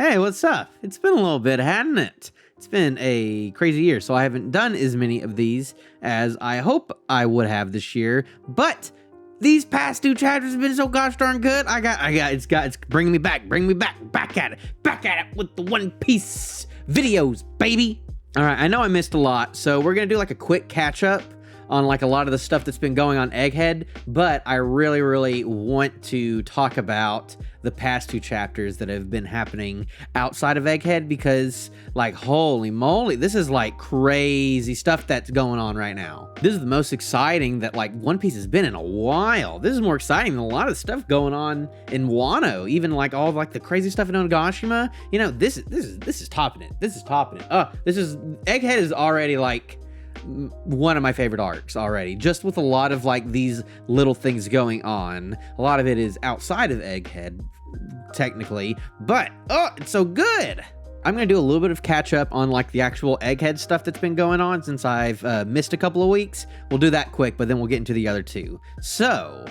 Hey, what's up? It's been a little bit, hadn't it? It's been a crazy year, so I haven't done as many of these as I hope I would have this year, but these past two chapters have been so gosh darn good. It's bringing me back at it with the One Piece videos, baby. All right, I know I missed a lot, so we're gonna do like a quick catch up on like a lot of the stuff that's been going on Egghead, but I really want to talk about the past two chapters that have been happening outside of Egghead, because like, holy moly, this is like crazy stuff that's going on right now. This is the most exciting that like One Piece has been in a while. This is more exciting than a lot of stuff going on in Wano, even like all of like the crazy stuff in Onigashima. You know, this is topping it. This is Egghead is already like one of my favorite arcs already, just with a lot of like these little things going on. A lot of it is outside of Egghead technically, but it's so good. I'm gonna do a little bit of catch up on like the actual Egghead stuff that's been going on since I've missed a couple of weeks. We'll do that quick, but then we'll get into the other two. So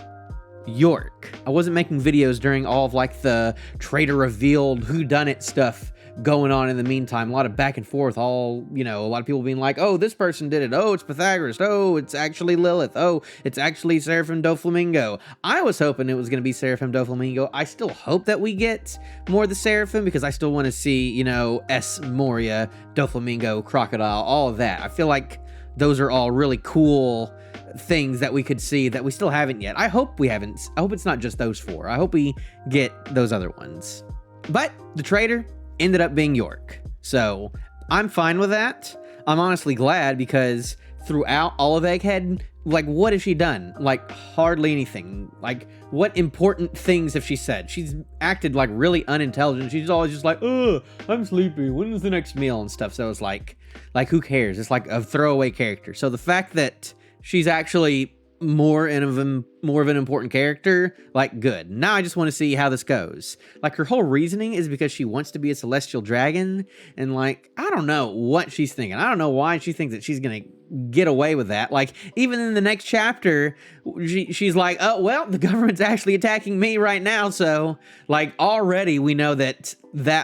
York, I wasn't making videos during all of like the traitor revealed whodunit stuff going on in the meantime. A lot of back and forth, all, you know, a lot of people being like, oh, this person did it, oh, it's Pythagoras, oh, it's actually Lilith, oh, it's actually Seraphim Doflamingo. I was hoping it was going to be Seraphim Doflamingo. I still hope that we get more of the Seraphim, because I still want to see, you know, S. Moria, Doflamingo, Crocodile, all of that. I feel like those are all really cool things that we could see that we still haven't yet. I hope it's not just those four. I hope we get those other ones. But the traitor ended up being York. So I'm fine with that. I'm honestly glad, because throughout all of Egghead, like, what has she done? Like, hardly anything. Like, what important things have she said? She's acted like really unintelligent. She's always just like, oh, I'm sleepy. When's the next meal and stuff? So it's like who cares? It's like a throwaway character. So the fact that she's actually more of an important character, like, good. Now I just want to see how this goes. Like, her whole reasoning is because she wants to be a celestial dragon, and like, I don't know what she's thinking. I don't know why she thinks that she's gonna get away with that. Like, even in the next chapter, she's like, oh, well, the government's actually attacking me right now, so like, already we know that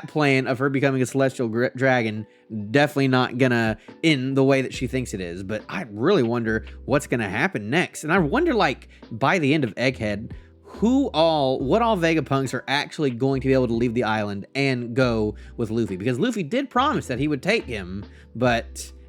plan of her becoming a celestial dragon definitely not gonna end the way that she thinks it is. But I really wonder what's gonna happen next, and I wonder, like, by the end of Egghead, what all Vegapunks are actually going to be able to leave the island and go with Luffy, because Luffy did promise that he would take him,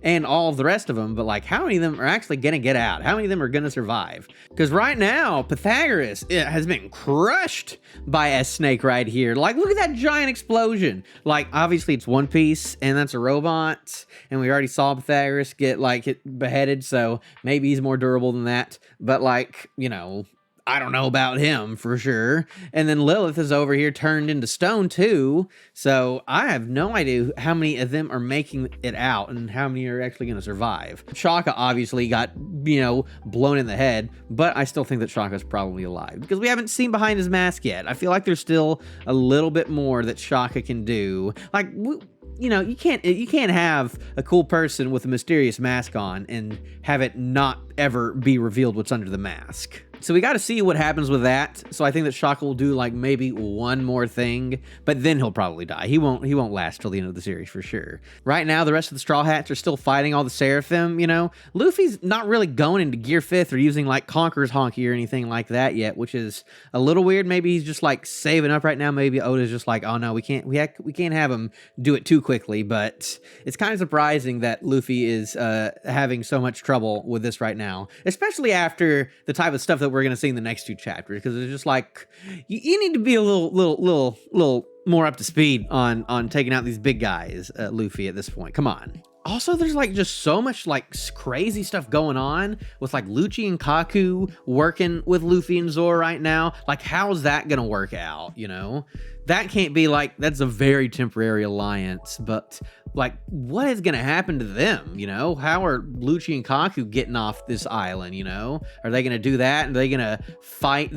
and all of the rest of them, but like, how many of them are actually gonna get out? How many of them are gonna survive? Because right now, Pythagoras has been crushed by a snake right here. Like, look at that giant explosion. Like, obviously it's One Piece, and that's a robot, and we already saw Pythagoras get like beheaded, so maybe he's more durable than that. But like, you know, I don't know about him for sure. And then Lilith is over here turned into stone too. So I have no idea how many of them are making it out and how many are actually going to survive. Shaka obviously got, you know, blown in the head, but I still think that Shaka's probably alive, because we haven't seen behind his mask yet. I feel like there's still a little bit more that Shaka can do. Like, you know, you can't have a cool person with a mysterious mask on and have it not ever be revealed what's under the mask. So we got to see what happens with that. So I think that Shaka will do like maybe one more thing, but then he'll probably die. He won't last till the end of the series for sure. Right now, the rest of the Straw Hats are still fighting all the Seraphim, you know. Luffy's not really going into Gear 5th or using like Conqueror's Honky or anything like that yet, which is a little weird. Maybe he's just like saving up right now. Maybe Oda's just like, oh no, we can't have him do it too quickly. But it's kind of surprising that Luffy is having so much trouble with this right now, especially after the type of stuff that we're going to see in the next two chapters, because it's just like, you need to be a little more up to speed on taking out these big guys, Luffy, at this point. Come on. Also, there's like just so much like crazy stuff going on with like Lucci and Kaku working with Luffy and Zoro right now. Like, how's that gonna work out, you know? That can't be like, that's a very temporary alliance, but like, what is gonna happen to them, you know? How are Lucci and Kaku getting off this island, you know? Are they gonna do that? Are they gonna fight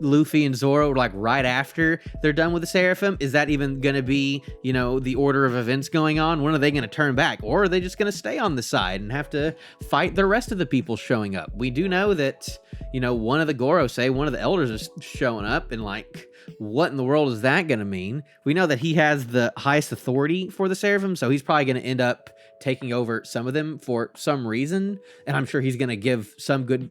Luffy and Zoro like right after they're done with the Seraphim? Is that even going to be, the order of events going on? When are they going to turn back? Or are they just going to stay on the side and have to fight the rest of the people showing up? We do know that, one of the Gorosei, one of the elders is showing up, and like, what in the world is that going to mean? We know that he has the highest authority for the Seraphim, so he's probably going to end up taking over some of them for some reason, and I'm sure he's going to give some good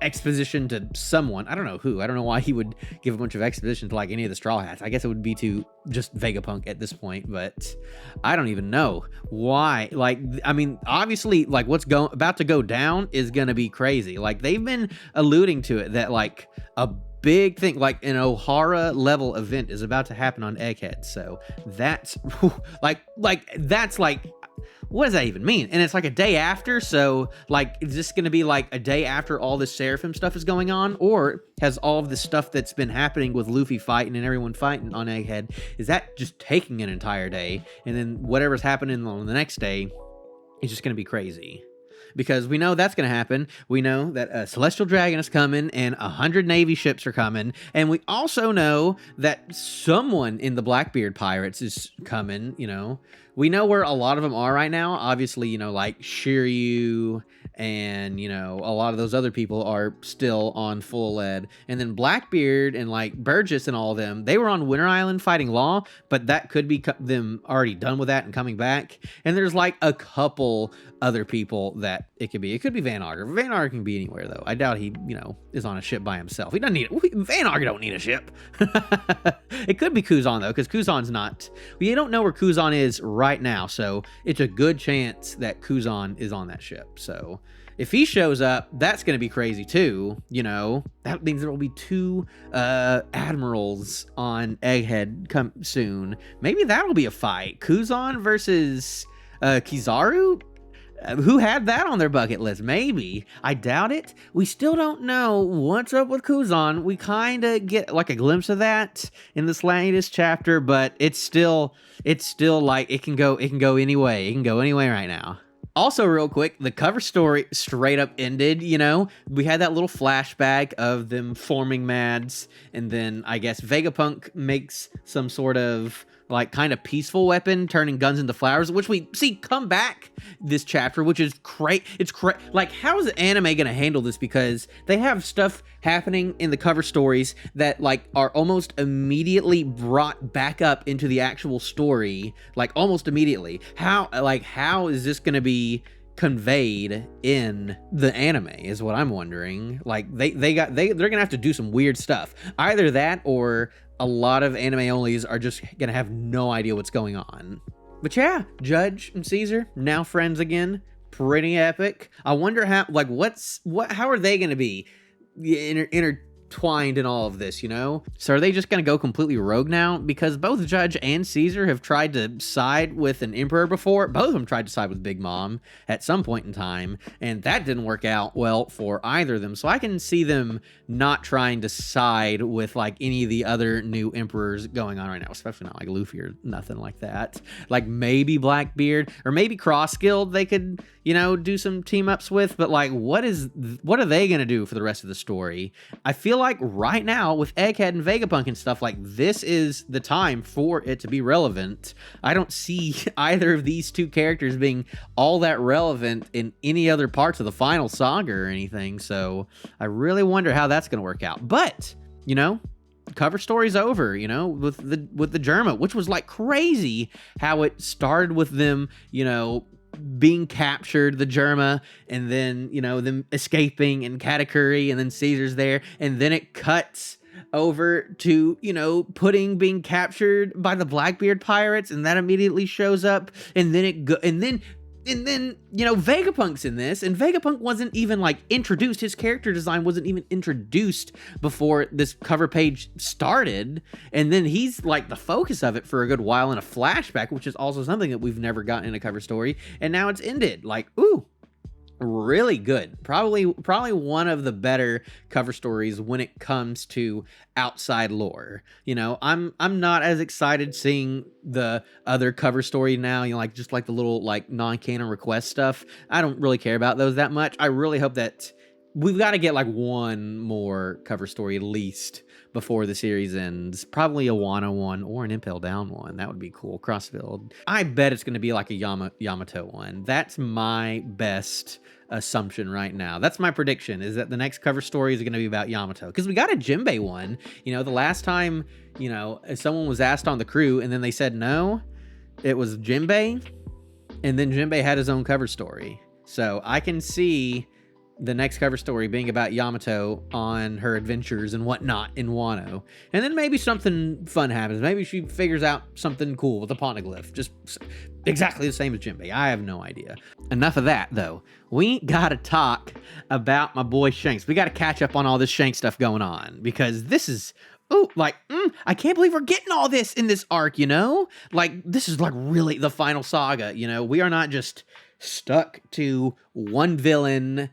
exposition to someone. I don't know who. I don't know why he would give a bunch of exposition to like any of the Straw Hats. I guess it would be to just Vegapunk at this point, but I don't even know why. Like, I mean, obviously, like what's about to go down is going to be crazy. Like they've been alluding to it that like a big thing, like an Ohara level event is about to happen on Egghead. So that's that's like, what does that even mean? And it's like a day after, so like, is this going to be like a day after all this Seraphim stuff is going on? Or has all of this stuff that's been happening with Luffy fighting and everyone fighting on Egghead, is that just taking an entire day? And then whatever's happening on the next day is just going to be crazy. Because we know that's going to happen. We know that a Celestial Dragon is coming and 100 Navy ships are coming. And we also know that someone in the Blackbeard Pirates is coming, We know where a lot of them are right now. Obviously, like Shiryu and, a lot of those other people are still on full lead. And then Blackbeard and like Burgess and all of them, they were on Winter Island fighting Law, but that could be them already done with that and coming back. And there's like a couple other people that it could be. It could be Van Auger. Van Auger can be anywhere though. I doubt he, is on a ship by himself. He doesn't need it. Van Auger don't need a ship. It could be Kuzan though, because Kuzan's not. We don't know where Kuzan is right now, so it's a good chance that Kuzan is on that ship. So if he shows up, that's going to be crazy too. That means there will be 2 admirals on Egghead come soon. Maybe that'll be a fight. Kuzan versus Kizaru. Who had that on their bucket list? Maybe. I doubt it. We still don't know what's up with Kuzan. We kind of get like a glimpse of that in this latest chapter, but it's still like it can go any way. It can go any way right now. Also, real quick, the cover story straight up ended, We had that little flashback of them forming Mads, and then I guess Vegapunk makes some sort of like kind of peaceful weapon, turning guns into flowers, which we see come back this chapter, which is great. It's like, how is the anime going to handle this? Because they have stuff happening in the cover stories that like are almost immediately brought back up into the actual story, like almost immediately. How is this going to be conveyed in the anime is what I'm wondering. Like they're gonna have to do some weird stuff. Either that or a lot of anime onlys are just gonna have no idea what's going on. But yeah, Judge and Caesar now friends again. Pretty epic. I wonder how how are they gonna be intertwined in all of this, So are they just gonna go completely rogue now? Because both Judge and Caesar have tried to side with an emperor before. Both of them tried to side with Big Mom at some point in time, and that didn't work out well for either of them. So I can see them not trying to side with like any of the other new emperors going on right now, especially not like Luffy or nothing like that. Like maybe Blackbeard or maybe Cross Guild they could, do some team ups with, but like what are they gonna do for the rest of the story? I feel like right now with Egghead and Vegapunk and stuff, like this is the time for it to be relevant. I don't see either of these 2 characters being all that relevant in any other parts of the final saga or anything, so I really wonder how that's going to work out. But, cover story's over, with the Germa, which was like crazy how it started with them, being captured, the Germa, and then, them escaping in Katakuri, and then Caesar's there, and then it cuts over to, being captured by the Blackbeard pirates, and that immediately shows up, and then Vegapunk's in this, and Vegapunk wasn't even like introduced. His character design wasn't even introduced before this cover page started, and then he's like the focus of it for a good while in a flashback, which is also something that we've never gotten in a cover story, and now it's ended. Like, ooh, really good. Probably one of the better cover stories when it comes to outside lore. I'm not as excited seeing the other cover story now, just the little like non-canon request stuff. I don't really care about those that much. I really hope that we've got to get like one more cover story at least before the series ends. Probably a Wano one or an Impel Down one. That would be cool. Crossfield. I bet it's going to be like a Yamato one. That's my best assumption right now. That's my prediction, is that the next cover story is going to be about Yamato. Because we got a Jinbei one. You know, the last time, you know, someone was asked on the crew and then they said no, it was Jinbei. And then Jinbei had his own cover story. So I can see the next cover story being about Yamato on her adventures and whatnot in Wano. And then maybe something fun happens. Maybe she figures out something cool with the poneglyph. Just exactly the same as Jinbei. I have no idea. Enough of that, though. We gotta talk about my boy Shanks. We gotta catch up on all this Shanks stuff going on. Because this is... oh, like, I can't believe we're getting all this in this arc, you know? Like, this is like really the final saga, you know? We are not just stuck to one villain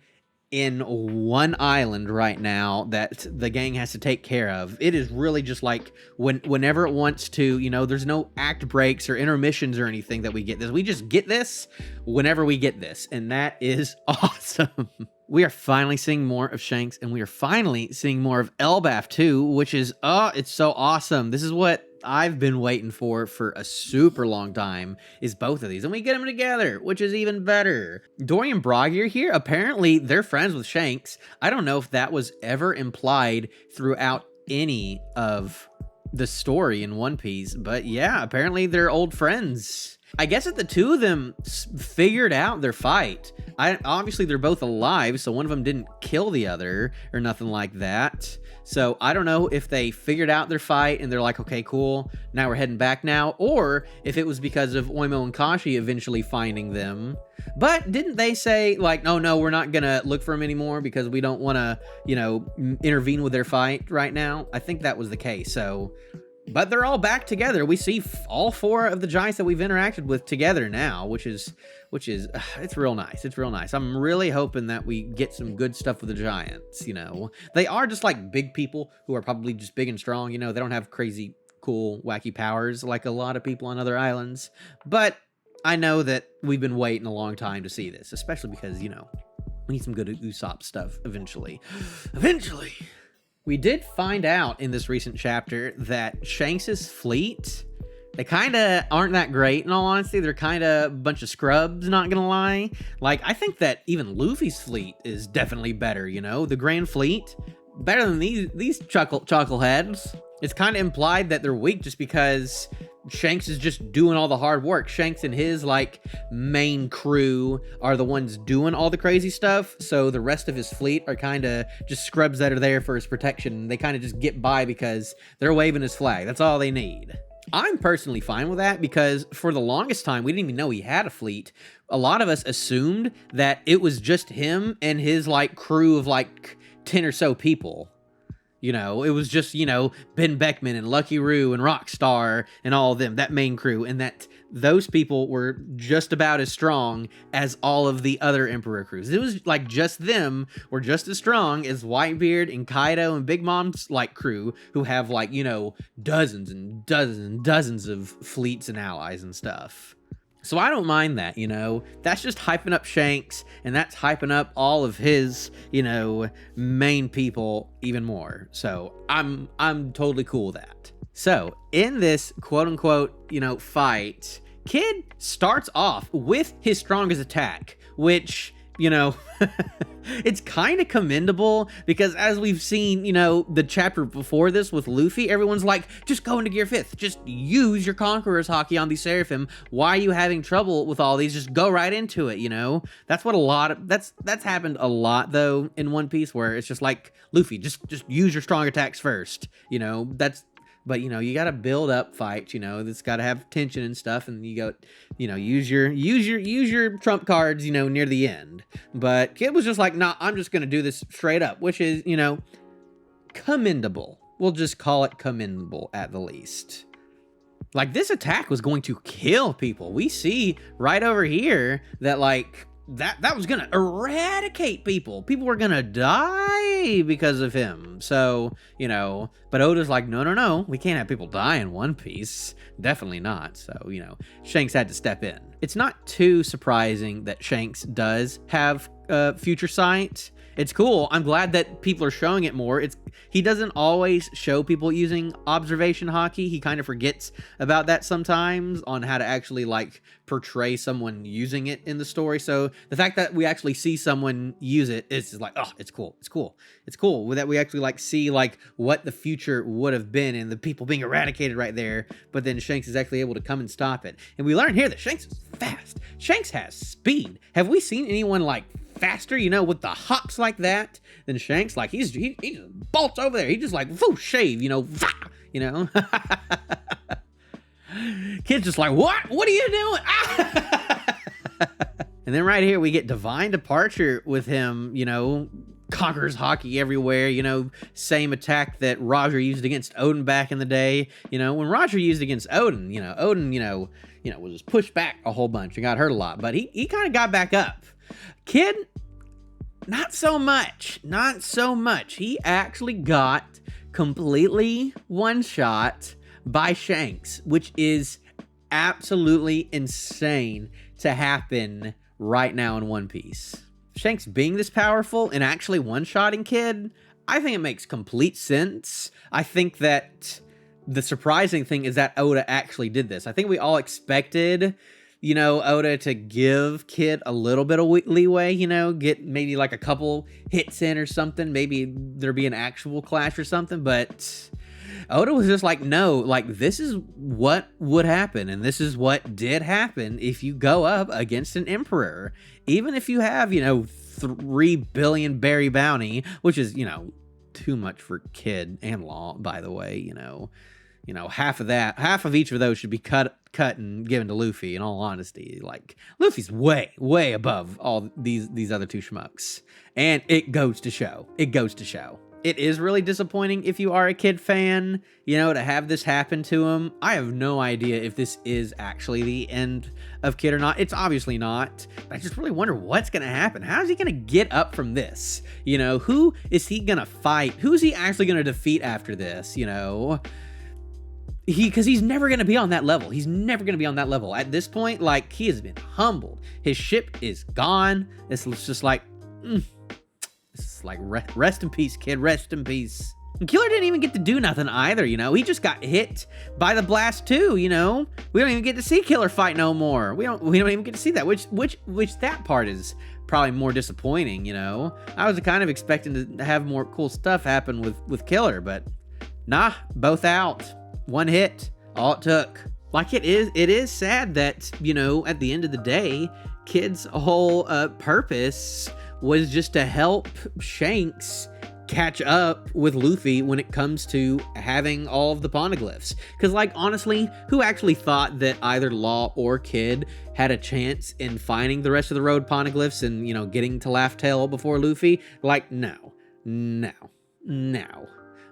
in one island right now that the gang has to take care of. It is really just like whenever it wants to, you know, there's no act breaks or intermissions or anything that we get this. We just get this whenever we get this, and that is awesome. We are finally seeing more of Shanks, and we are finally seeing more of Elbaf too, which is, it's so awesome. This is what I've been waiting for a super long time, is both of these. And we get them together, which is even better. Dory and Broggy are here. Apparently, they're friends with Shanks. I don't know if that was ever implied throughout any of the story in One Piece, but yeah, apparently they're old friends. I guess that the two of them figured out their fight. Obviously, they're both alive, so one of them didn't kill the other or nothing like that. So I don't know if they figured out their fight and they're like, okay, cool, now we're heading back now, or if it was because of Oimo and Kashi eventually finding them. But didn't they say, like, no, we're not gonna look for them anymore because we don't want to, you know, intervene with their fight right now? I think that was the case. So... but they're all back together. We see all four of the giants that we've interacted with together now, which is it's real nice. It's real nice. I'm really hoping that we get some good stuff with the giants, you know. They are just like big people who are probably just big and strong, you know. They don't have crazy, cool, wacky powers like a lot of people on other islands. But I know that we've been waiting a long time to see this, especially because, you know, we need some good Usopp stuff eventually. Eventually! We did find out in this recent chapter that Shanks' fleet, they kind of aren't that great, in all honesty. They're kind of a bunch of scrubs, not gonna lie. Like, I think that even Luffy's fleet is definitely better, you know? The Grand Fleet, better than these chuckleheads. It's kind of implied that they're weak just because Shanks is just doing all the hard work. Shanks and his, like, main crew are the ones doing all the crazy stuff, so the rest of his fleet are kind of just scrubs that are there for his protection. They kind of just get by because they're waving his flag. That's all they need. I'm personally fine with that because for the longest time, we didn't even know he had a fleet. A lot of us assumed that it was just him and his, like, crew of, like, 10 or so people. You know, it was just, you know, Ben Beckman and Lucky Roo and Rockstar and all of them, that main crew, and that those people were just about as strong as all of the other Emperor crews. It was like just them were just as strong as Whitebeard and Kaido and Big Mom's, like, crew, who have, like, you know, dozens and dozens and dozens of fleets and allies and stuff. So I don't mind that, you know. That's just hyping up Shanks, and that's hyping up all of his, you know, main people even more. So I'm totally cool with that. So in this quote-unquote, you know, fight, Kid starts off with his strongest attack, which, you know, it's kind of commendable because as we've seen, you know, the chapter before this with Luffy, everyone's like, just go into Gear 5th. Just use your Conqueror's Haki on the Seraphim. Why are you having trouble with all these? Just go right into it, you know? That's what that's happened a lot, though, in One Piece, where it's just like, Luffy, just use your strong attacks first, you know? But, you know, you got to build up fights, you know, it's got to have tension and stuff. And you go, you know, use your trump cards, you know, near the end. But Kid was just like, nah, I'm just going to do this straight up, which is, you know, commendable. We'll just call it commendable at the least. Like, this attack was going to kill people. We see right over here that, like, that was gonna eradicate people. People were gonna die because of him. So, you know, but Oda's like, no, we can't have people die in One Piece. Definitely not. So, you know, Shanks had to step in. It's not too surprising that Shanks does have future sight, It's cool. I'm glad that people are showing it more. He doesn't always show people using observation hockey. He kind of forgets about that sometimes on how to actually like portray someone using it in the story. So the fact that we actually see someone use it is just like, oh, it's cool. It's cool. It's cool that we actually like see like what the future would have been and the people being eradicated right there. But then Shanks is actually able to come and stop it. And we learn here that Shanks is fast. Shanks has speed. Have we seen anyone like faster, you know, with the hops like that than Shanks? Like he just bolts over there. He just like shave, you know, Kid's just like, what are you doing? And then right here we get divine departure with him, you know, conquers hockey everywhere, you know, same attack that Roger used against Odin back in the day. You know, when Roger used against Odin, was just pushed back a whole bunch and got hurt a lot, but he kind of got back up. Kid, not so much. He actually got completely one-shot by Shanks, which is absolutely insane to happen right now in One Piece. Shanks being this powerful and actually one-shotting Kid, I think it makes complete sense. I think that the surprising thing is that Oda actually did this. I think we all expected, you know, Oda to give Kid a little bit of leeway, you know, get maybe like a couple hits in or something. Maybe there'd be an actual clash or something, but Oda was just like, no, like this is what would happen. And this is what did happen if you go up against an emperor. Even if you have, you know, 3 billion berry bounty, which is, you know, too much for Kid and Law, by the way, you know, half of each of those should be cut and given to Luffy, in all honesty. Like, Luffy's way above all these other two schmucks. And it goes to show. It is really disappointing if you are a Kid fan, you know, to have this happen to him. I have no idea if this is actually the end of Kid or not. It's obviously not. But I just really wonder what's going to happen. How is he going to get up from this? You know, who is he going to fight? Who is he actually going to defeat after this, you know? Because he's never going to be on that level. At this point, like, he has been humbled. His ship is gone. It's just like, it's like, rest in peace, Kid, rest in peace. And Killer didn't even get to do nothing either, you know? He just got hit by the blast too, you know? We don't even get to see Killer fight no more. We don't even get to see that, which that part is probably more disappointing, you know? I was kind of expecting to have more cool stuff happen with Killer, but nah, both out. One hit, all it took. Like, it is sad that, you know, at the end of the day, Kid's whole purpose was just to help Shanks catch up with Luffy when it comes to having all of the poneglyphs. Because, like, honestly, who actually thought that either Law or Kid had a chance in finding the rest of the road poneglyphs and, you know, getting to Laugh Tale before Luffy? Like, no.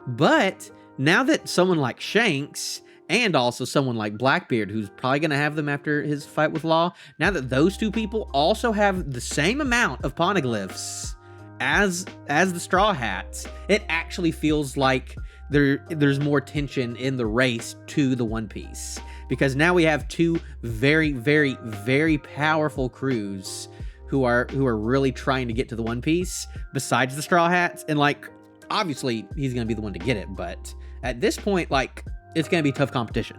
But now that someone like Shanks and also someone like Blackbeard, who's probably going to have them after his fight with Law, now that those two people also have the same amount of poneglyphs as the Straw Hats, it actually feels like there's more tension in the race to the One Piece. Because now we have two very, very, very powerful crews who are really trying to get to the One Piece besides the Straw Hats. And, like, obviously he's going to be the one to get it, but at this point, like, it's going to be tough competition.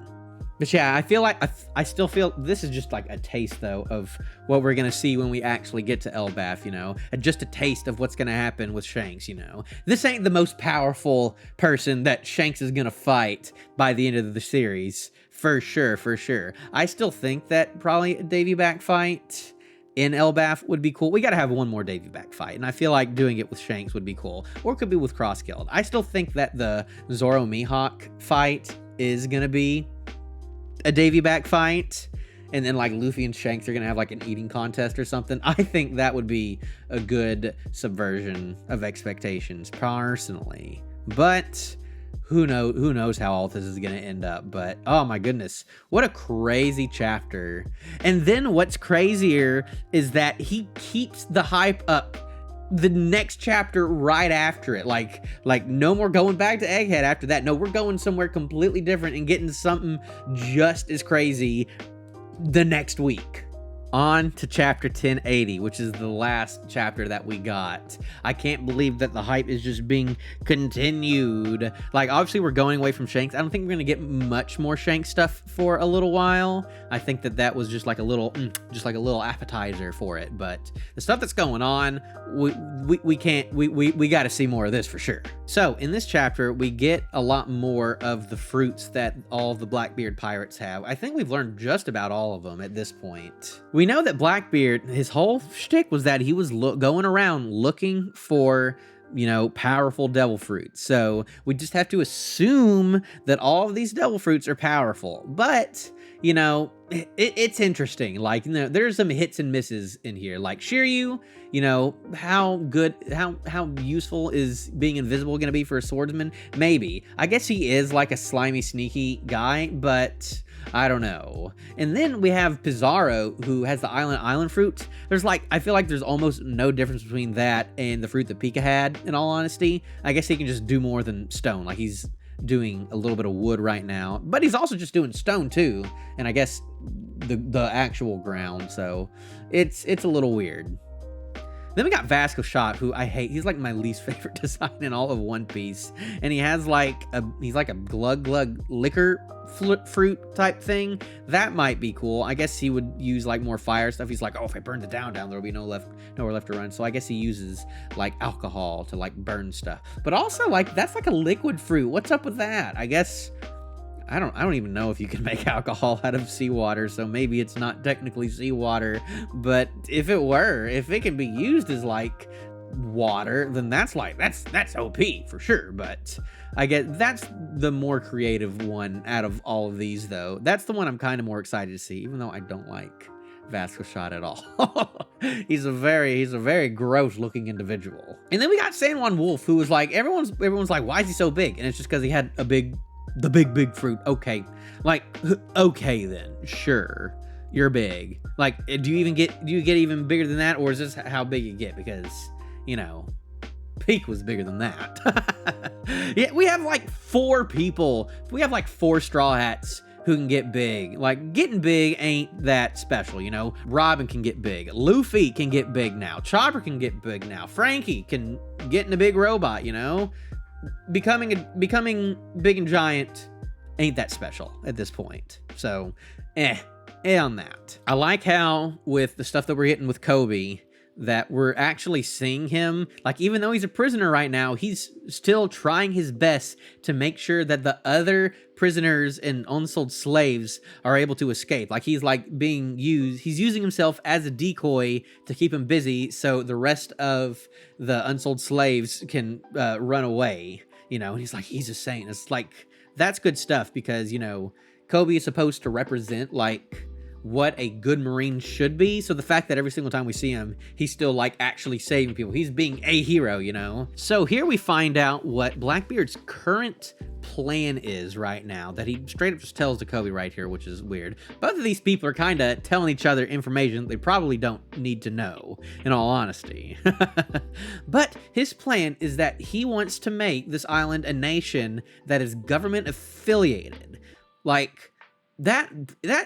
But yeah, I feel like I still feel this is just like a taste, though, of what we're going to see when we actually get to Elbaf, you know? Just a taste of what's going to happen with Shanks, you know? This ain't the most powerful person that Shanks is going to fight by the end of the series. For sure. I still think that probably a Davy Back fight in Elbaf would be cool. We got to have one more Davy Back fight, and I feel like doing it with Shanks would be cool. Or it could be with Cross Guild. I still think that the Zoro Mihawk fight is going to be a Davy Back fight, and then like Luffy and Shanks are going to have like an eating contest or something. I think that would be a good subversion of expectations, personally. But who knows how all this is going to end up. But oh my goodness, what a crazy chapter. And then what's crazier is that he keeps the hype up the next chapter right after it. Like no more going back to Egghead after that. No, we're going somewhere completely different and getting something just as crazy the next week. On to chapter 1080, which is the last chapter that we got. I can't believe that the hype is just being continued. Like, obviously we're going away from Shanks. I don't think we're gonna get much more Shanks stuff for a little while. I think that was just like a little appetizer for it. But the stuff that's going on, we gotta see more of this for sure. So in this chapter, we get a lot more of the fruits that all of the Blackbeard pirates have. I think we've learned just about all of them at this point. We know that Blackbeard, his whole shtick was that he was going around looking for, you know, powerful devil fruits. So we just have to assume that all of these devil fruits are powerful. But, you know, it's interesting. Like, you know, there's some hits and misses in here. Like Shiryu, you know, how useful is being invisible going to be for a swordsman? Maybe. I guess he is like a slimy, sneaky guy, but I don't know. And then we have Pizarro, who has the island fruit. I feel like there's almost no difference between that and the fruit that Pika had, in all honesty. I guess he can just do more than stone. Like, he's doing a little bit of wood right now, but he's also just doing stone too, and I guess the actual ground, so it's a little weird. Then we got Vasco Shot, who I hate. He's like my least favorite design in all of One Piece. And he's like a glug liquor fruit type thing. That might be cool. I guess he would use like more fire stuff. He's like, oh, if I burn it down, there'll be nowhere left to run. So I guess he uses like alcohol to like burn stuff. But also, like, that's like a liquid fruit. What's up with that? I guess I don't even know if you can make alcohol out of seawater, so maybe it's not technically seawater, but if it can be used as like water, then that's OP for sure. But I guess that's the more creative one out of all of these, though. That's the one I'm kind of more excited to see, even though I don't like Vasco Shot at all. he's a very gross looking individual. And then we got San Juan Wolf, who was like, everyone's like, why is he so big? And it's just because he had the big fruit. Okay, like, okay then, sure, you're big. Like, do you get even bigger than that, or is this how big you get? Because, you know, Peak was bigger than that. Yeah, we have like 4 people. We have like 4 Straw Hats who can get big. Like, getting big ain't that special, you know? Robin can get big. Luffy can get big now. Chopper can get big now. Frankie can get in a big robot, you know? Becoming big and giant ain't that special at this point. So, on that. I like how with the stuff that we're getting with Kobe, that we're actually seeing him, like, even though he's a prisoner right now, he's still trying his best to make sure that the other prisoners and unsold slaves are able to escape. Like, he's like he's using himself as a decoy to keep him busy so the rest of the unsold slaves can run away, you know. And he's like, he's a saint. It's like, that's good stuff, because, you know, Kobe is supposed to represent like what a good Marine should be. So the fact that every single time we see him, he's still like actually saving people, he's being a hero, you know? So here we find out what Blackbeard's current plan is right now, that he straight up just tells to Kobe right here, which is weird. Both of these people are kind of telling each other information they probably don't need to know, in all honesty. But his plan is that he wants to make this island a nation that is government affiliated. Like, that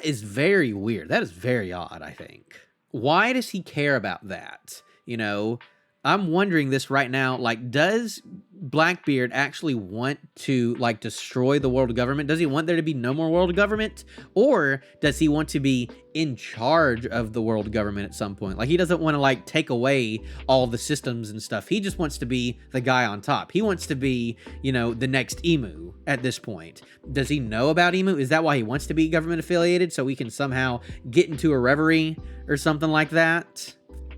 is very weird. That is very odd, I think. Why does he care about that? You know, I'm wondering this right now. Like, does Blackbeard actually want to, like, destroy the world government? Does he want there to be no more world government? Or does he want to be in charge of the world government at some point? Like, he doesn't want to, like, take away all the systems and stuff. He just wants to be the guy on top. He wants to be, you know, the next Emu at this point. Does he know about Emu? Is that why he wants to be government affiliated? So we can somehow get into a reverie or something like that?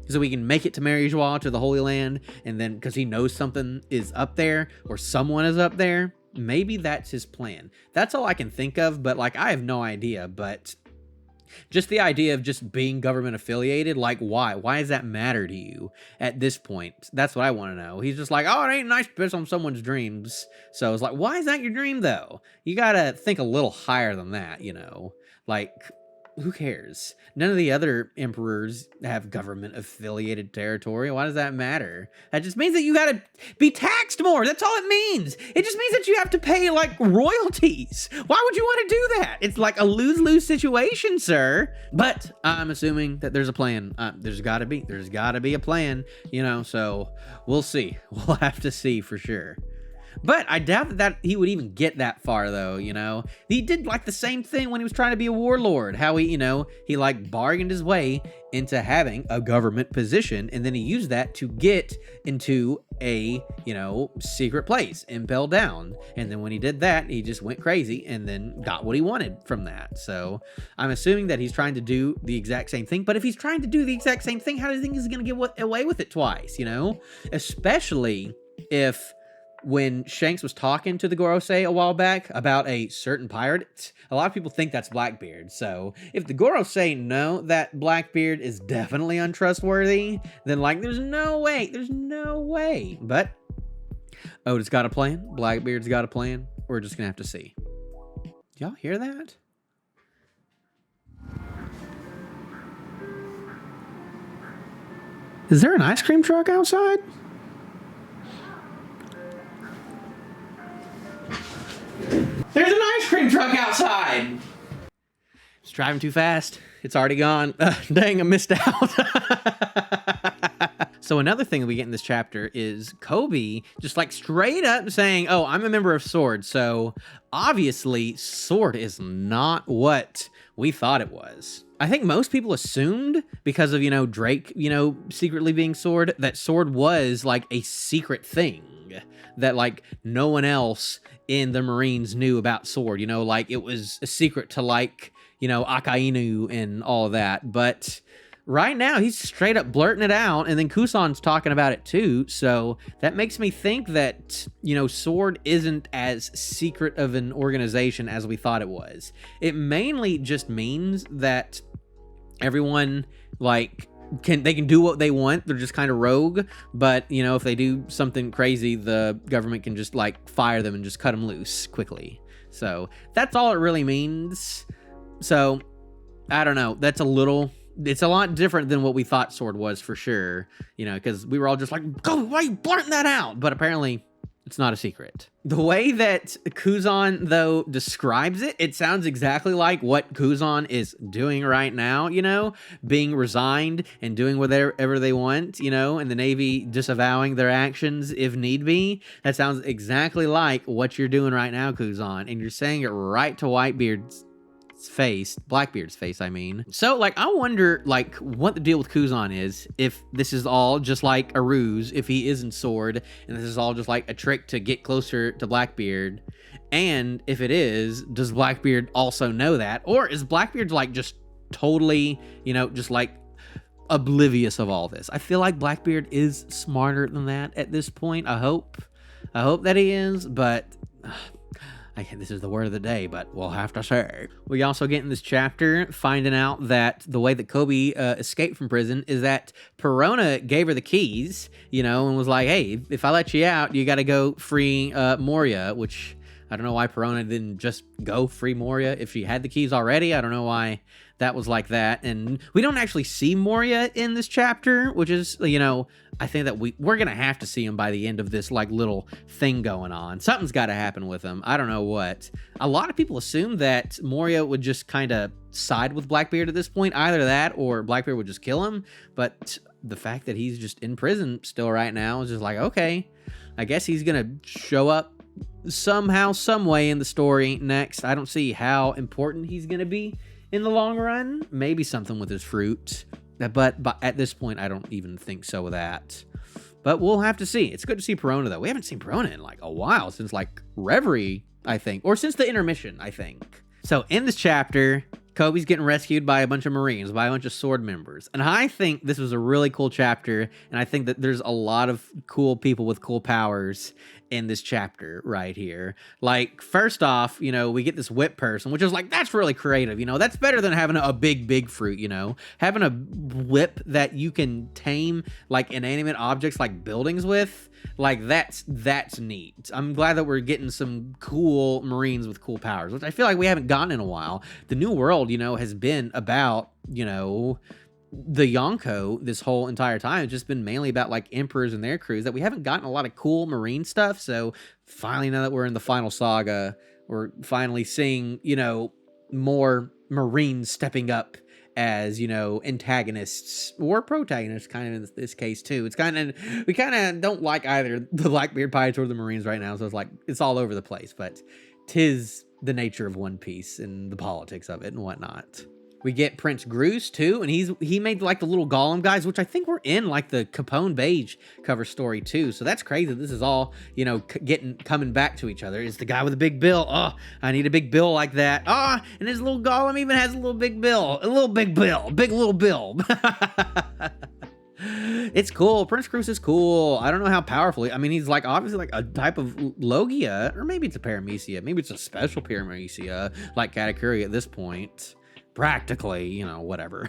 So we can make it to Mary Joie, to the Holy Land, and then because he knows something is up there, or someone is up there. Maybe that's his plan. That's all I can think of, but like, I have no idea. But just the idea of just being government affiliated, like, why? Why does that matter to you at this point? That's what I want to know. He's just like, oh, it ain't nice to piss on someone's dreams. So it's like, why is that your dream, though? You gotta think a little higher than that, you know? Like, who cares? None of the other emperors have government affiliated territory. Why does that matter? That just means that you gotta be taxed more. That's all it means. It just means that you have to pay like royalties. Why would you want to do that? It's like a lose-lose situation, sir. But I'm assuming that there's a plan. There's gotta be a plan, you know, so we'll see. We'll have to see for sure. But I doubt that he would even get that far, though, you know? He did, like, the same thing when he was trying to be a warlord. How he, you know, he, like, bargained his way into having a government position, and then he used that to get into a, you know, secret place, Impel Down. And then when he did that, he just went crazy and then got what he wanted from that. So I'm assuming that he's trying to do the exact same thing. But if he's trying to do the exact same thing, how do you think he's going to get away with it twice, you know? Especially if... when Shanks was talking to the Gorosei a while back about a certain pirate, a lot of people think that's Blackbeard. So if the Gorosei know that Blackbeard is definitely untrustworthy, then like there's no way. But Oda's got a plan. Blackbeard's got a plan. We're just gonna have to see. Y'all hear that? Is there an ice cream truck outside? There's an ice cream truck outside! It's driving too fast. It's already gone. Dang, I missed out. So another thing that we get in this chapter is Kobe just like straight up saying, oh, I'm a member of Sword. So obviously Sword is not what we thought it was. I think most people assumed because of, you know, Drake, you know, secretly being Sword, that Sword was like a secret thing that like no one else in the Marines knew about Sword, you know, like it was a secret to like, you know, Akainu and all of that. But right now he's straight up blurting it out, and then Kusan's talking about it too. So that makes me think that, you know, Sword isn't as secret of an organization as we thought it was. It mainly just means that everyone like they can do what they want. They're just kind of rogue, but you know, if they do something crazy, the government can just like fire them and just cut them loose quickly. So that's all it really means. So I don't know. It's a lot different than what we thought Sword was for sure, you know, because we were all just like, go, why are you blurting that out? But apparently it's not a secret. The way that Kuzan, though, describes it, it sounds exactly like what Kuzan is doing right now, you know, being resigned and doing whatever they want, you know, and the Navy disavowing their actions if need be. That sounds exactly like what you're doing right now, Kuzan, and you're saying it right to Whitebeard's face, Blackbeard's face, I mean. So, like, I wonder, like, what the deal with Kuzan is, if this is all just, like, a ruse, if he isn't Sword, and this is all just, like, a trick to get closer to Blackbeard, and if it is, does Blackbeard also know that, or is Blackbeard, like, just totally, you know, just, like, oblivious of all this? I feel like Blackbeard is smarter than that at this point. I hope that he is, but... this is the word of the day, but we'll have to say. We also get in this chapter finding out that the way that Kobe escaped from prison is that Perona gave her the keys, you know, and was like, hey, if I let you out, you got to go free Moria, which I don't know why Perona didn't just go free Moria if she had the keys already. I don't know why that was like that. And we don't actually see Moria in this chapter, which is, you know, I think that we're going to have to see him by the end of this, like, little thing going on. Something's got to happen with him. I don't know what. A lot of people assume that Moria would just kind of side with Blackbeard at this point. Either that or Blackbeard would just kill him. But the fact that he's just in prison still right now is just like, okay, I guess he's going to show up somehow, some way in the story next. I don't see how important he's going to be in the long run. Maybe something with his fruit. But at this point, I don't even think so with that. But we'll have to see. It's good to see Perona, though. We haven't seen Perona in, like, a while. Since, like, Reverie, I think. Or since the intermission, I think. So, in this chapter, Kobe's getting rescued by a bunch of Marines, by a bunch of Sword members. And I think this was a really cool chapter. And I think that there's a lot of cool people with cool powers. in this chapter right here. Like, first off, you know, we get this whip person, which is like, that's really creative, you know, that's better than having a big fruit, you know, having a whip that you can tame like inanimate objects like buildings with, like that's neat. I'm glad that we're getting some cool Marines with cool powers, which I feel like we haven't gotten in a while. The New World, you know, has been about, you know, the Yonko this whole entire time. It's just been mainly about like emperors and their crews, that we haven't gotten a lot of cool Marine stuff. So finally, now that we're in the final saga, we're finally seeing, you know, more Marines stepping up as, you know, antagonists or protagonists, kind of in this case too. It's kind of, we kind of don't like either the Blackbeard Pirates or the Marines right now, so it's like it's all over the place, but 'tis the nature of One Piece and the politics of it and whatnot. We get Prince Groose too, and he made like the little golem guys, which I think were in like the Capone Beige cover story too. So that's crazy. This is all, you know, coming back to each other. It's the guy with a big bill. Oh, I need a big bill like that. Ah, and his little golem even has a little big bill, big little bill. It's cool. Prince Groose is cool. I don't know how powerful. I mean, he's like obviously like a type of Logia, or maybe it's a Paramecia. Maybe it's a special Paramecia like Katakuri at this point. Practically, you know, whatever.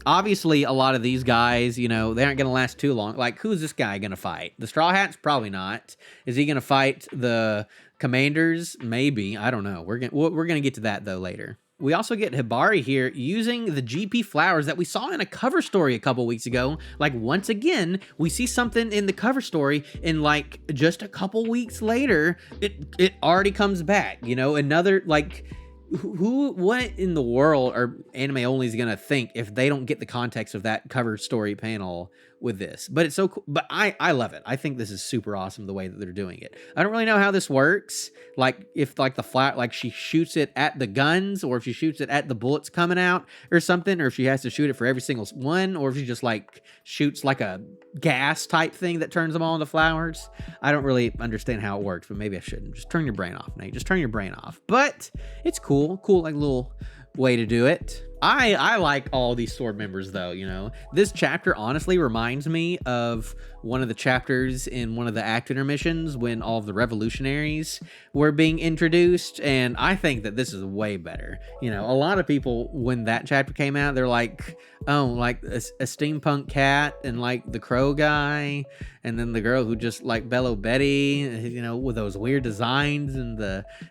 Obviously, a lot of these guys, you know, they aren't going to last too long. Like, who's this guy going to fight? The Straw Hats? Probably not. Is he going to fight the Commanders? Maybe. I don't know. We're going to get to that, though, later. We also get Hibari here using the GP flowers that we saw in a cover story a couple weeks ago. Like, once again, we see something in the cover story, and like just a couple weeks later, it already comes back. You know, another like... what in the world are anime only is gonna think if they don't get the context of that cover story panel with this? But it's so cool. But I love it. I think this is super awesome the way that they're doing it. I don't really know how this works. Like if like the flat, like she shoots it at the guns, or if she shoots it at the bullets coming out or something, or if she has to shoot it for every single one, or if she just like shoots like a gas type thing that turns them all into flowers. I don't really understand how it works, but maybe I shouldn't. Just turn your brain off, Nate. Just turn your brain off. But it's cool like little way to do it. I like all these sword members though, you know. This chapter honestly reminds me of one of the chapters in one of the act intermissions when all of the revolutionaries were being introduced, and I think that this is way better. You know, a lot of people when that chapter came out, they're like, oh, like a steampunk cat and like the crow guy, and then the girl who just like Bello Betty, you know, with those weird designs and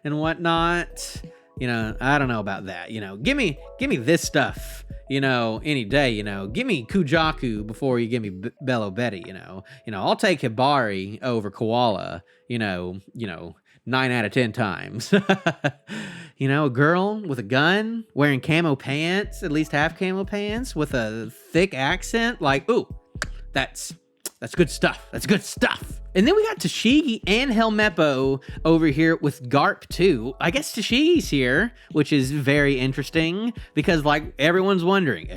whatnot. You know, I don't know about that. You know, give me this stuff, you know, any day. You know, give me Kujaku before you give me Bello Betty. You know, I'll take Hibari over Koala. You know, 9 out of 10 times. You know, a girl with a gun wearing camo pants, at least half camo pants, with a thick accent. Like, ooh, that's good stuff. That's good stuff. And then we got Tashigi and Helmeppo over here with Garp too. I guess Tashigi's here, which is very interesting because like everyone's wondering,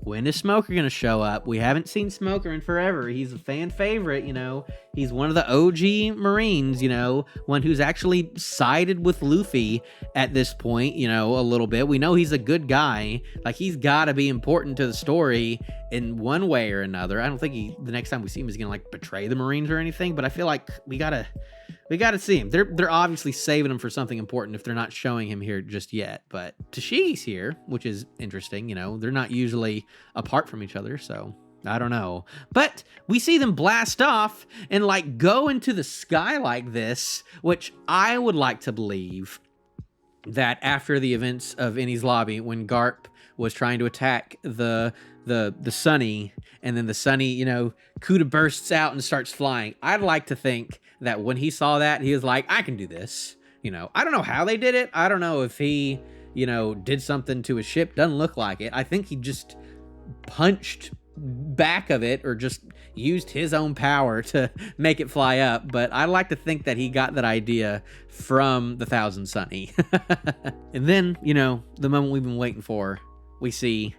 when is Smoker gonna show up? We haven't seen Smoker in forever. He's a fan favorite, you know. He's one of the OG Marines, you know, one who's actually sided with Luffy at this point, you know, a little bit. We know he's a good guy. Like, he's gotta be important to the story in one way or another. I don't think the next time we see him, he's gonna like betray the Marines or anything, but I feel like we gotta see him. They're obviously saving him for something important if they're not showing him here just yet. But Tashigi's here, which is interesting. You know, they're not usually apart from each other, so I don't know. But we see them blast off and like go into the sky like this, which I would like to believe that after the events of Enies Lobby, when Garp was trying to attack the Sunny, and then the Sunny, you know, Kuda bursts out and starts flying. I'd like to think that when he saw that, he was like, I can do this. You know, I don't know how they did it. I don't know if he, you know, did something to his ship. Doesn't look like it. I think he just punched back of it or just used his own power to make it fly up. But I like to think that he got that idea from the Thousand Sunny. And then, you know, the moment we've been waiting for, we see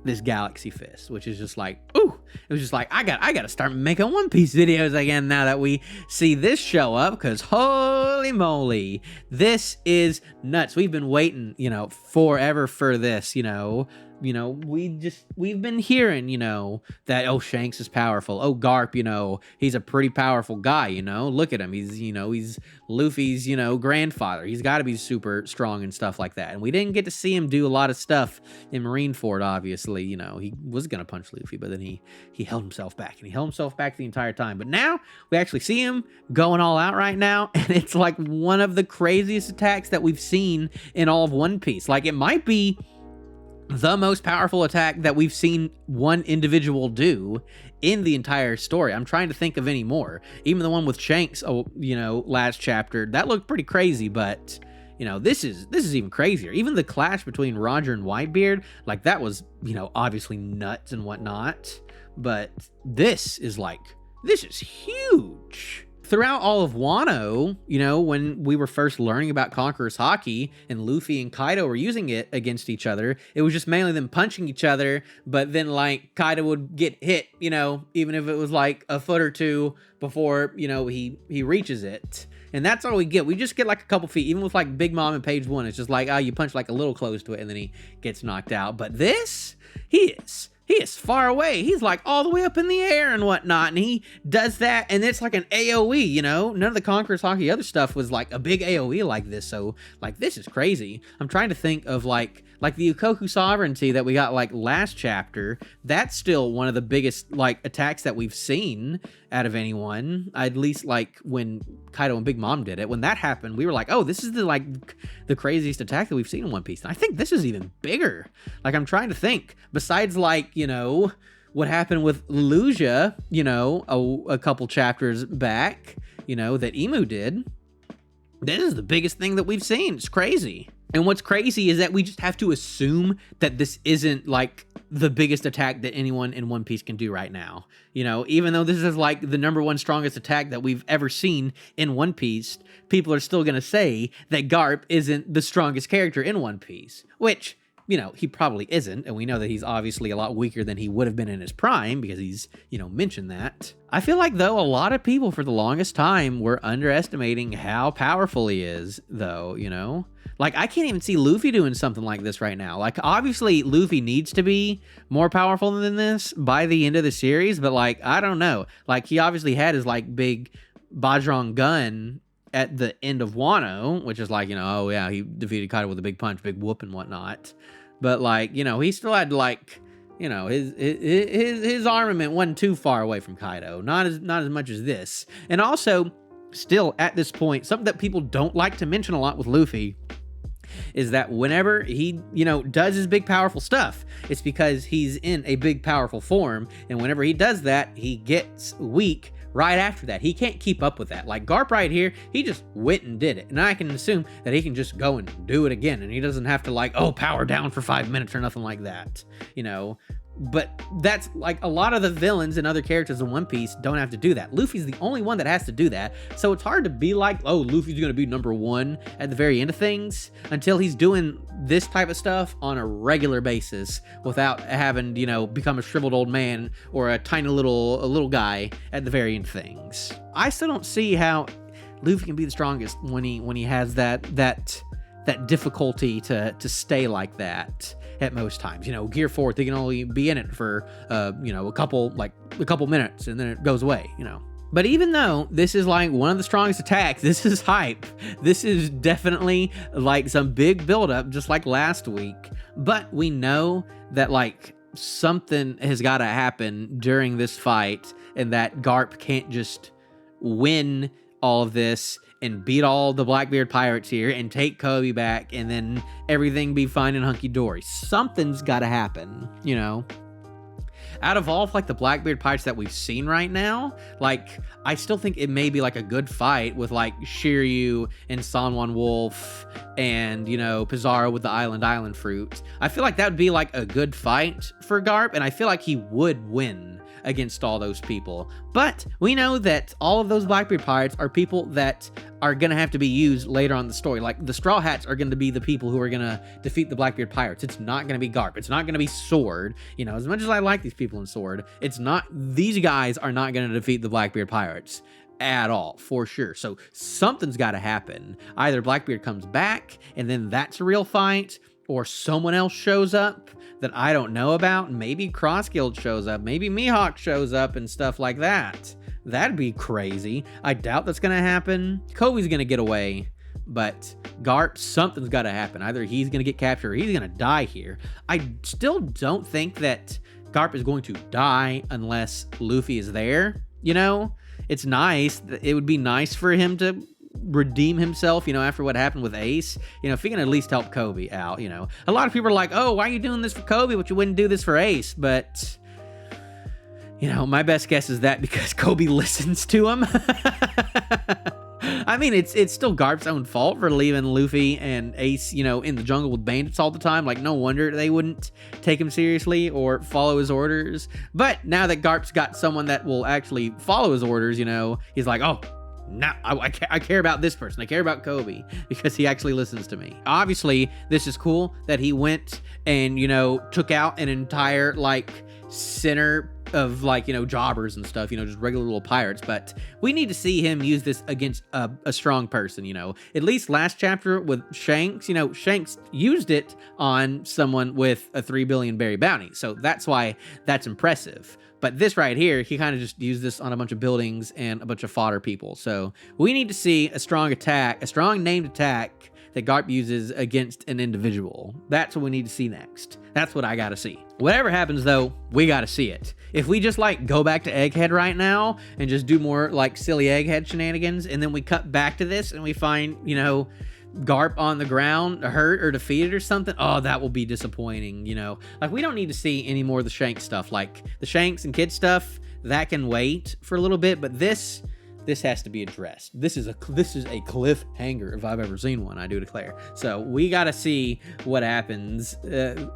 this Galaxy Fist, which is just like, ooh, it was just like, I gotta start making One Piece videos again now that we see this show up, because holy moly, this is nuts. We've been waiting, you know, forever for this, you know. we've been hearing, that, oh, Shanks is powerful. Oh, Garp, he's a pretty powerful guy, look at him. He's Luffy's, grandfather. He's got to be super strong and stuff like that. And we didn't get to see him do a lot of stuff in Marineford, obviously. He was going to punch Luffy, but then he held himself back, and he held himself back the entire time. But now we actually see him going all out right now, and it's like one of the craziest attacks that we've seen in all of One Piece. Like, it might be the most powerful attack that we've seen one individual do in the entire story. I'm trying to think of any more. Even the one with Shanks, last chapter, that looked pretty crazy, but this is even crazier. Even the clash between Roger and Whitebeard, like, that was, obviously nuts and whatnot, but this is huge. Throughout all of Wano, when we were first learning about Conqueror's Haki and Luffy and Kaido were using it against each other, it was just mainly them punching each other, but then, like, Kaido would get hit, even if it was like a foot or two before, he reaches it. And that's all we get. We just get like a couple feet. Even with like Big Mom in page 1, it's just like, you punch like a little close to it and then he gets knocked out. But this, he is far away. He's like all the way up in the air and whatnot. And he does that, and it's like an AoE, None of the Conqueror's Haki other stuff was like a big AoE like this. So, like, this is crazy. I'm trying to think of like the Ukoku Sovereignty that we got like last chapter. That's still one of the biggest like attacks that we've seen out of anyone. At least like when Kaido and Big Mom did it. When that happened, we were like, oh, this is the craziest attack that we've seen in One Piece. And I think this is even bigger. Like, I'm trying to think. Besides, like, what happened with Lugia, a couple chapters back, that Emu did. This is the biggest thing that we've seen. It's crazy. And what's crazy is that we just have to assume that this isn't like the biggest attack that anyone in One Piece can do right now. Even though this is like the #1 strongest attack that we've ever seen in One Piece, people are still going to say that Garp isn't the strongest character in One Piece, which, he probably isn't. And we know that he's obviously a lot weaker than he would have been in his prime because he's, mentioned that. I feel like, though, a lot of people for the longest time were underestimating how powerful he is, though, Like, I can't even see Luffy doing something like this right now. Like, obviously, Luffy needs to be more powerful than this by the end of the series, but, like, I don't know. Like, he obviously had his, like, big Bajrang gun at the end of Wano, which is like, oh, yeah, he defeated Kaido with a big punch, big whoop and whatnot. But, like, he still had, like, his armament wasn't too far away from Kaido. Not as much as this. And also, still, at this point, something that people don't like to mention a lot with Luffy is that whenever he, does his big powerful stuff, it's because he's in a big powerful form, and whenever he does that, he gets weak right after that. He can't keep up with that. Like Garp right here, he just went and did it, and I can assume that he can just go and do it again, and he doesn't have to like, power down for 5 minutes or nothing like that, But that's like a lot of the villains and other characters in One Piece don't have to do that. Luffy's the only one that has to do that. So it's hard to be like, oh, Luffy's going to be #1 at the very end of things until he's doing this type of stuff on a regular basis without having, become a shriveled old man or a tiny little guy at the very end of things. I still don't see how Luffy can be the strongest when he has that difficulty to stay like that at most times. Gear 4, they can only be in it for a couple minutes and then it goes away, But even though this is like one of the strongest attacks, this is hype. This is definitely like some big buildup, just like last week. But we know that like something has got to happen during this fight, and that Garp can't just win all of this and beat all the Blackbeard pirates here and take Kobe back and then everything be fine and hunky-dory. Something's got to happen, Out of all of like the Blackbeard pirates that we've seen right now, like I still think it may be like a good fight with like Shiryu and Sanwan Wolf and Pizarro with the Island fruit. I feel like that would be like a good fight for Garp, and I feel like he would win against all those people. But we know that all of those Blackbeard pirates are people that are going to have to be used later on in the story. Like the Straw Hats are going to be the people who are going to defeat the Blackbeard pirates. It's not going to be Garp. It's not going to be Sword. As much as I like these people in Sword, these guys are not going to defeat the Blackbeard pirates at all, for sure. So something's got to happen. Either Blackbeard comes back and then that's a real fight, or someone else shows up that I don't know about. Maybe Crossguild shows up. Maybe Mihawk shows up and stuff like that. That'd be crazy. I doubt that's going to happen. Kobe's going to get away. But Garp, something's got to happen. Either he's going to get captured or he's going to die here. I still don't think that Garp is going to die unless Luffy is there. You know, it's nice. It would be nice for him to redeem himself, you know, after what happened with Ace. You know, if he can at least help Kobe out, you know. A lot of people are like, oh, why are you doing this for Kobe, but you wouldn't do this for Ace? But, you know, my best guess is that because Kobe listens to him. I mean, it's still Garp's own fault for leaving Luffy and Ace, you know, in the jungle with bandits all the time. Like, no wonder they wouldn't take him seriously or follow his orders. But now that Garp's got someone that will actually follow his orders, you know, he's like, oh, no, I care about this person. I care about Kobe because he actually listens to me. Obviously, this is cool that he went and, you know, took out an entire, like, center of, like, you know, jobbers and stuff, you know, just regular little pirates. But we need to see him use this against a strong person, you know. At least last chapter with Shanks, you know, Shanks used it on someone with a 3 billion berry bounty. So that's why that's impressive. But this right here, he kind of just used this on a bunch of buildings and a bunch of fodder people. So we need to see a strong attack, a strong named attack that Garp uses against an individual. That's what we need to see next. That's what I gotta see. Whatever happens though, we gotta see it. If we just like go back to Egghead right now and just do more like silly Egghead shenanigans, and then we cut back to this and we find, you know, Garp on the ground, hurt or defeated or something, oh, that will be disappointing, you know. Like, we don't need to see any more of the Shanks stuff. Like, the Shanks and Kid stuff, that can wait for a little bit, but this has to be addressed. This is a cliffhanger if I've ever seen one, I do declare. So we got to see what happens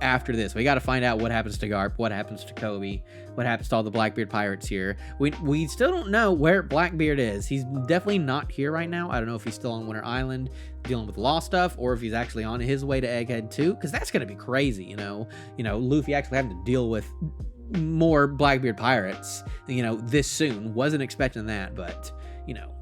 after this. We got to find out what happens to Garp, what happens to Kobe, what happens to all the Blackbeard pirates here. We still don't know where Blackbeard is. He's definitely not here right now. I don't know if he's still on Winter Island dealing with law stuff, or if he's actually on his way to Egghead too, because that's going to be crazy, you know. Luffy actually having to deal with more Blackbeard pirates, you know, this soon. Wasn't expecting that, but, you know,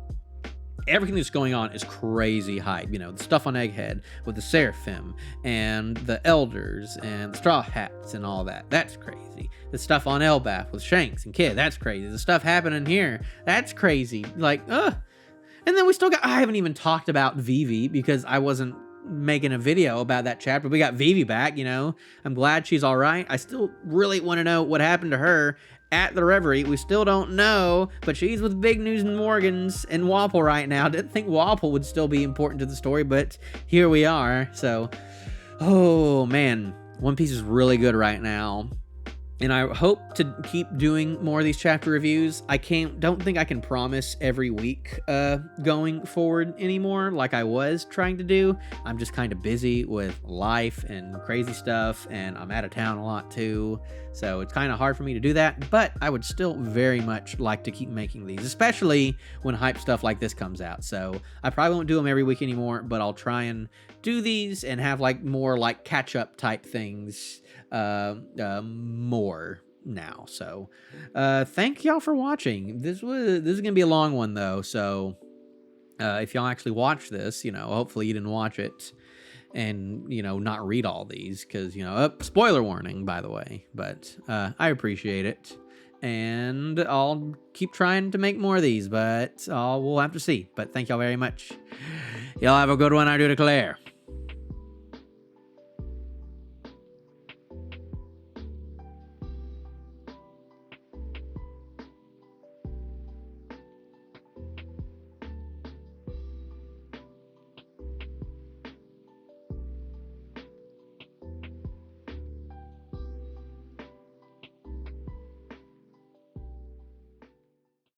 everything that's going on is crazy hype. You know, the stuff on Egghead with the Seraphim and the Elders and the Straw Hats and all that, that's crazy. The stuff on Elbaf with Shanks and Kid, that's crazy. The stuff happening here, that's crazy. Like, and then we still got, I haven't even talked about Vivi because I wasn't making a video about that chapter. We got Vivi back, you know. I'm glad she's all right. I still really want to know what happened to her at the Reverie. We still don't know, but she's with Big News and Morgans and Wapple right now. Didn't think Wapple would still be important to the story, but here we are. So, oh man, One Piece is really good right now. And I hope to keep doing more of these chapter reviews. I don't think I can promise every week going forward anymore like I was trying to do. I'm just kind of busy with life and crazy stuff, and I'm out of town a lot too. So it's kind of hard for me to do that, but I would still very much like to keep making these, especially when hype stuff like this comes out. So I probably won't do them every week anymore, but I'll try and do these and have like more like catch-up type things more now. So thank y'all for watching. This is gonna be a long one though, so if y'all actually watch this, you know, hopefully you didn't watch it and, you know, not read all these, because, you know, spoiler warning, by the way, but I appreciate it, and I'll keep trying to make more of these, but we'll have to see. But thank y'all very much. Y'all have a good one, I do declare.